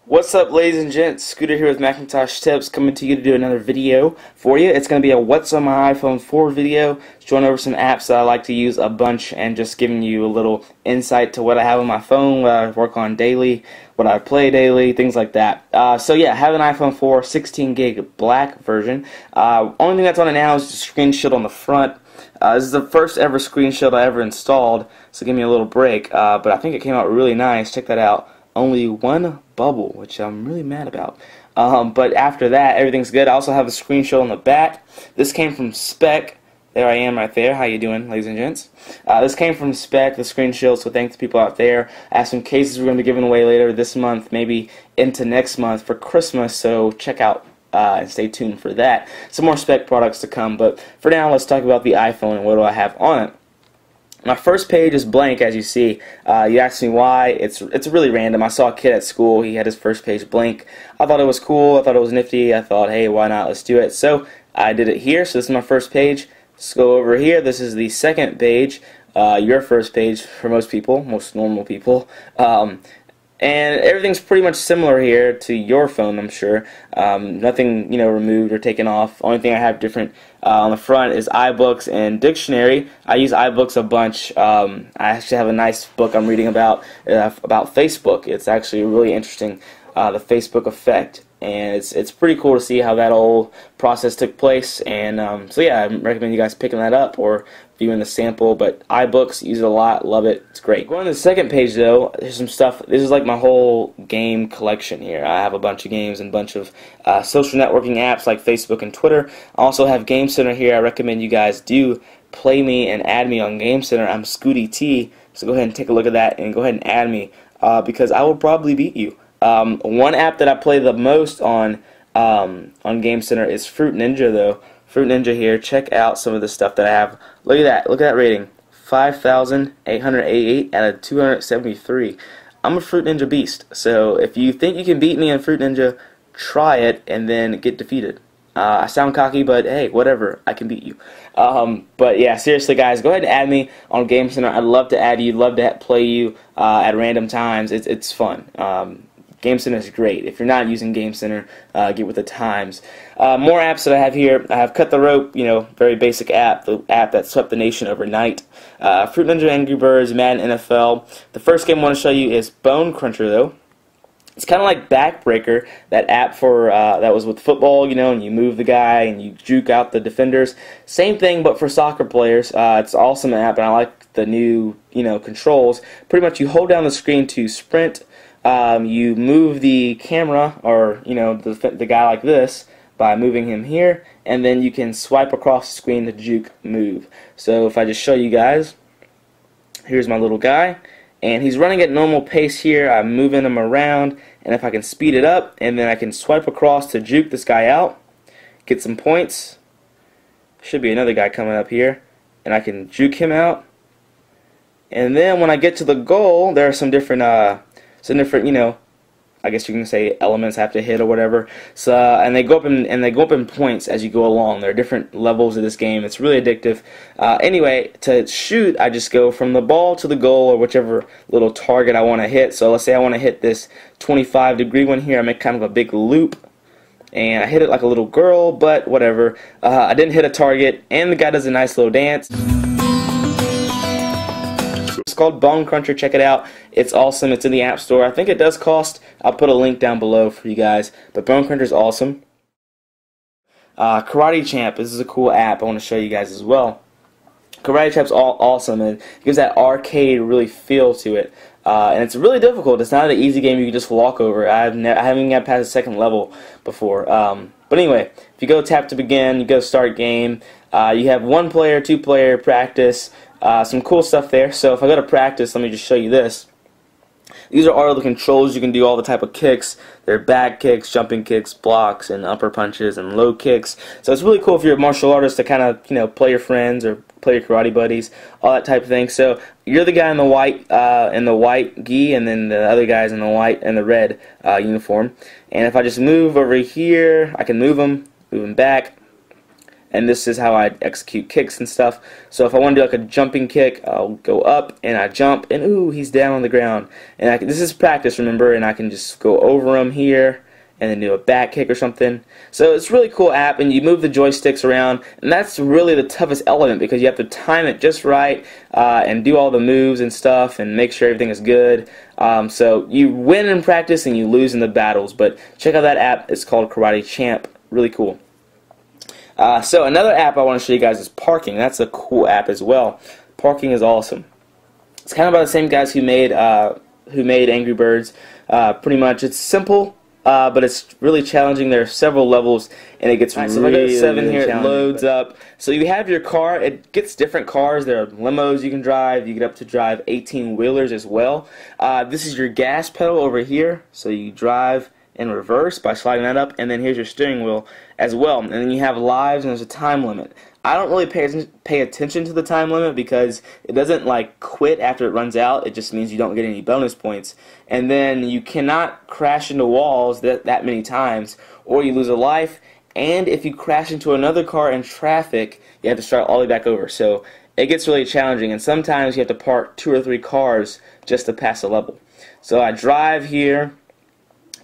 What's up, ladies and gents? Scooter here with Macintosh Tips, coming to you to do another video for you. It's going to be a What's on my iPhone 4 video, showing over some apps that I like to use a bunch and just giving you a little insight to what I have on my phone, what I work on daily, what I play daily, things like that. So yeah, I have an iPhone 4 16 gig black version. Only thing that's on it now is the screen shield on the front. This is the first ever screen shield I ever installed, so give me a little break, but I think it came out really nice. Check that out. Only one bubble, which I'm really mad about. But after that, everything's good. I also have a screen shield on the back. This came from Spec. There I am right there. How you doing, ladies and gents? This came from Spec, the screen shield, so thanks to people out there. I have some cases we're going to be giving away later this month, maybe into next month for Christmas, so check out and stay tuned for that. Some more Spec products to come, but for now, let's talk about the iPhone and what do I have on it. My first page is blank, as you see. You asked me why. It's really random. I saw a kid at school. He had his first page blank. I thought it was cool. I thought it was nifty. I thought, hey, why not? Let's do it. So I did it here. So this is my first page. Let's go over here. This is the second page, your first page for most people, most normal people. And everything's pretty much similar here to your phone, I'm sure. Nothing, removed or taken off. Only thing I have different on the front is iBooks and dictionary. I use iBooks a bunch. I actually have a nice book I'm reading about Facebook. It's actually really interesting, the Facebook effect. And it's pretty cool to see how that whole process took place. And so yeah, I recommend you guys picking that up or viewing the sample. But iBooks, use it a lot, love it, it's great. Going to the second page though, there's some stuff. This is like my whole game collection here. I have a bunch of games and a bunch of social networking apps like Facebook and Twitter. I also have Game Center here. I recommend you guys do play me and add me on Game Center. I'm Scooty T, so go ahead and take a look at that and go ahead and add me because I will probably beat you. One app that I play the most on Game Center is Fruit Ninja, though. Fruit Ninja here. Check out some of the stuff that I have. Look at that. Look at that rating. 5,888 out of 273. I'm a Fruit Ninja beast. So if you think you can beat me in Fruit Ninja, try it and then get defeated. I sound cocky, but hey, whatever. I can beat you. But yeah, seriously, guys, go ahead and add me on Game Center. I'd love to add you. Love to play you at random times. It's fun. Game Center is great. If you're not using Game Center, get with the times. More apps that I have here. I have Cut the Rope, very basic app, the app that swept the nation overnight. Fruit Ninja, Angry Birds, Madden NFL. The first game I want to show you is Bone Cruncher, though. It's kind of like Backbreaker, that app for that was with football, and you move the guy and you juke out the defenders. Same thing, but for soccer players. It's an awesome app, and I like the new, controls. Pretty much, you hold down the screen to sprint. You move the camera, or the guy like this, by moving him here, and then you can swipe across the screen to juke move. So if I just show you guys, here's my little guy. And he's running at normal pace here. I'm moving him around, and if I can speed it up, and then I can swipe across to juke this guy out, get some points. Should be another guy coming up here, and I can juke him out. And then when I get to the goal, there are some different, I guess you can say elements have to hit or whatever. So and they go up in points as you go along. There are different levels of this game. It's really addictive. Anyway, to shoot, I just go from the ball to the goal or whichever little target I want to hit. So let's say I want to hit this 25-degree one here. I make kind of a big loop, and I hit it like a little girl, but whatever. I didn't hit a target, and the guy does a nice little dance. It's called Bone Cruncher. Check it out. It's awesome. It's in the App Store. I think it does cost. I'll put a link down below for you guys. But Bone Cruncher is awesome. Karate Champ. This is a cool app I want to show you guys as well. Karate Champ's awesome, and it gives that arcade really feel to it. And it's really difficult. It's not an easy game you can just walk over. I haven't even got past the second level before. But anyway, if you go tap to begin, you go start game. You have 1 player, 2 player, practice. Some cool stuff there. So if I go to practice, let me just show you this. These are all the controls. You can do all the type of kicks. They're back kicks, jumping kicks, blocks, and upper punches, and low kicks. So it's really cool if you're a martial artist to kind of, play your friends or play your karate buddies, all that type of thing. So you're the guy in the white gi, and then the other guy's in the white and the red uniform. And if I just move over here, I can move him back. and this is how I execute kicks and stuff. So if I want to do like a jumping kick, I'll go up and I jump, and ooh, he's down on the ground. And this is practice, remember, and I can just go over him here and then do a back kick or something. So it's a really cool app, and you move the joysticks around, and that's really the toughest element because you have to time it just right and do all the moves and stuff and make sure everything is good. So you win in practice and you lose in the battles, but check out that app. It's called Karate Champ. Really cool. So another app I want to show you guys is Parking. That's a cool app as well. Parking is awesome. It's kind of by the same guys who made Angry Birds. Pretty much, it's simple. But it's really challenging. There are several levels, and it gets really, so if I go to 7 here, it loads up. So you have your car. It gets different cars. There are limos you can drive. You get up to drive 18-wheelers as well. This is your gas pedal over here. So you drive in reverse by sliding that up, and then here's your steering wheel as well. And then you have lives, and there's a time limit. I don't really pay attention to the time limit because it doesn't like quit after it runs out. It just means you don't get any bonus points. And then you cannot crash into walls that many times, or you lose a life. And if you crash into another car in traffic, you have to start all the way back over. So it gets really challenging, and sometimes you have to park 2 or 3 cars just to pass a level. So I drive here,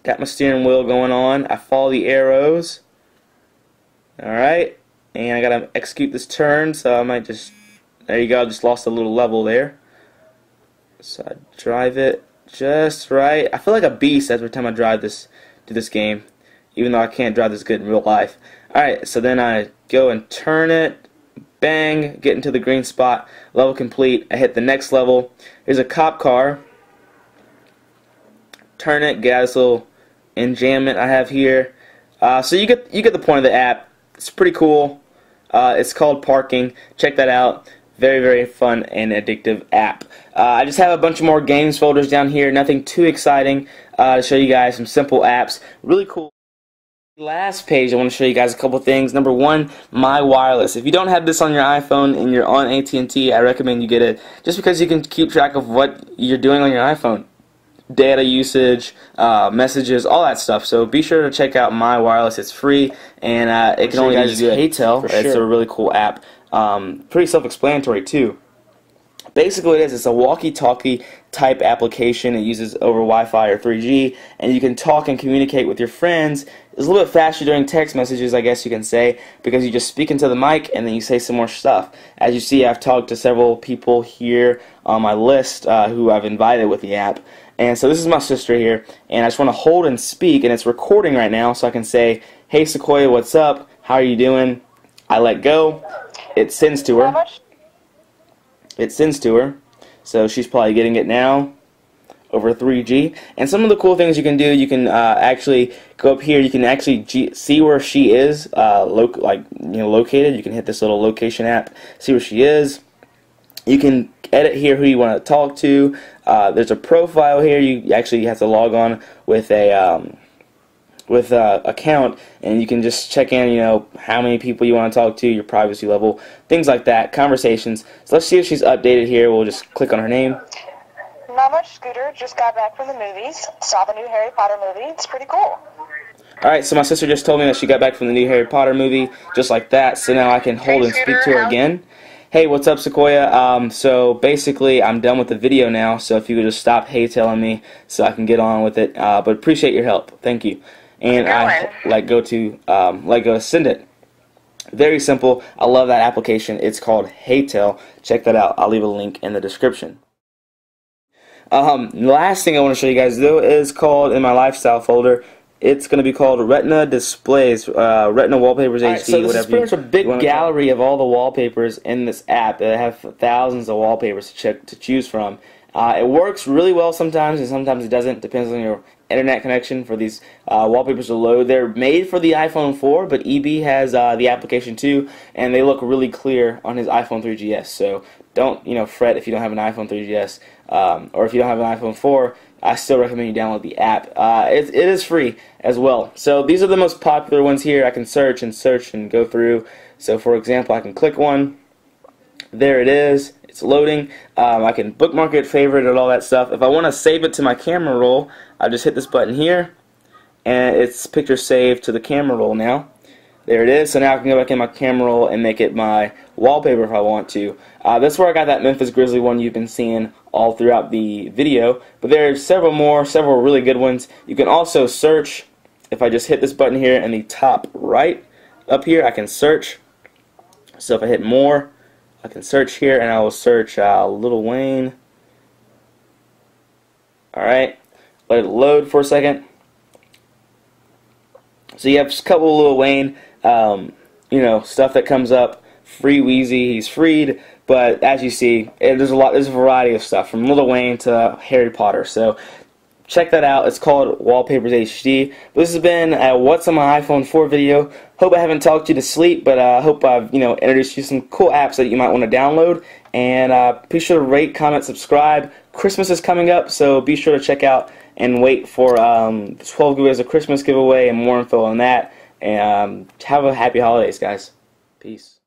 got my steering wheel going on, I follow the arrows. Alright. And I gotta execute this turn, so I might just, there you go, I just lost a little level there. So I drive it just right. I feel like a beast every time I do this game, even though I can't drive this good in real life. Alright, so then I go and turn it, bang, get into the green spot, level complete. I hit the next level. Here's a cop car. Turn it, get out this little enjambment I have here. So you get the point of the app. It's pretty cool. It's called Parking. Check that out. Very, very fun and addictive app. I just have a bunch of more games folders down here. Nothing too exciting to show you guys. Some simple apps. Really cool. Last page, I want to show you guys a couple things. Number one, My Wireless. If you don't have this on your iPhone and you're on AT&T, I recommend you get it just because you can keep track of what you're doing on your iPhone. Data usage, messages, all that stuff. So be sure to check out My Wireless. It's free, and it can only be used HeyTel. It's a really cool app. Pretty self-explanatory too. Basically, it's a walkie-talkie type application. It uses over Wi-Fi or 3G, and you can talk and communicate with your friends. It's a little bit faster during text messages, I guess you can say, because you just speak into the mic and then you say some more stuff. As you see, I've talked to several people here on my list who I've invited with the app. And so this is my sister here, and I just want to hold and speak, and it's recording right now, so I can say, "Hey Sequoia, what's up? How are you doing?" I let go. It sends to her. It sends to her. So she's probably getting it now over 3G. And some of the cool things you can do, you can actually go up here. You can actually see where she is, located. You can hit this little location app, see where she is. You can edit here who you want to talk to. There's a profile here. You actually have to log on with a account, and you can just check in, how many people you want to talk to, your privacy level, things like that, conversations. So let's see if she's updated here. We'll just click on her name. Not much, Scooter. Just got back from the movies. Saw the new Harry Potter movie. It's pretty cool. Alright, so my sister just told me that she got back from the new Harry Potter movie, just like that. So now I can hold and speak to her again. Hey, what's up, Sequoia? So basically, I'm done with the video now, so if you could just stop hey-telling me so I can get on with it. But appreciate your help. Thank you. And I let go to send it. Very simple. I love that application. It's called HeyTel. Check that out. I'll leave a link in the description. The last thing I want to show you guys though is called, in my lifestyle folder, it's going to be called Retina Displays, Retina Wallpapers HD, so this is pretty much a big gallery of all the wallpapers in this app. They have thousands of wallpapers to choose from. It works really well sometimes, and sometimes it doesn't. Depends on your internet connection for these wallpapers to load. They're made for the iPhone 4, but EB has the application too, and they look really clear on his iPhone 3GS. So don't fret if you don't have an iPhone 3GS, or if you don't have an iPhone 4. I still recommend you download the app. It is free as well. So these are the most popular ones here. I can search and go through. So for example, I can click one. There it is. It's loading. I can bookmark it, favorite it, all that stuff. If I want to save it to my camera roll, I just hit this button here, and it's picture saved to the camera roll now. There it is. So now I can go back in my camera roll and make it my wallpaper if I want to. That's where I got that Memphis Grizzly one you've been seeing all throughout the video. But there are several more, several really good ones. You can also search. If I just hit this button here in the top right up here, I can search. So if I hit more, I can search here, and I will search Lil Wayne. Alright, let it load for a second. So you have a couple of Lil Wayne, stuff that comes up. Free Wheezy, he's freed, but as you see, there's a variety of stuff from Lil Wayne to Harry Potter. So check that out. It's called Wallpapers HD. This has been a What's on My iPhone 4 video. Hope I haven't talked you to sleep, but I hope I've introduced you to some cool apps that you might want to download. And be sure to rate, comment, subscribe. Christmas is coming up, so be sure to check out and wait for 12 giveaways of Christmas giveaway and more info on that. And have a happy holidays, guys. Peace.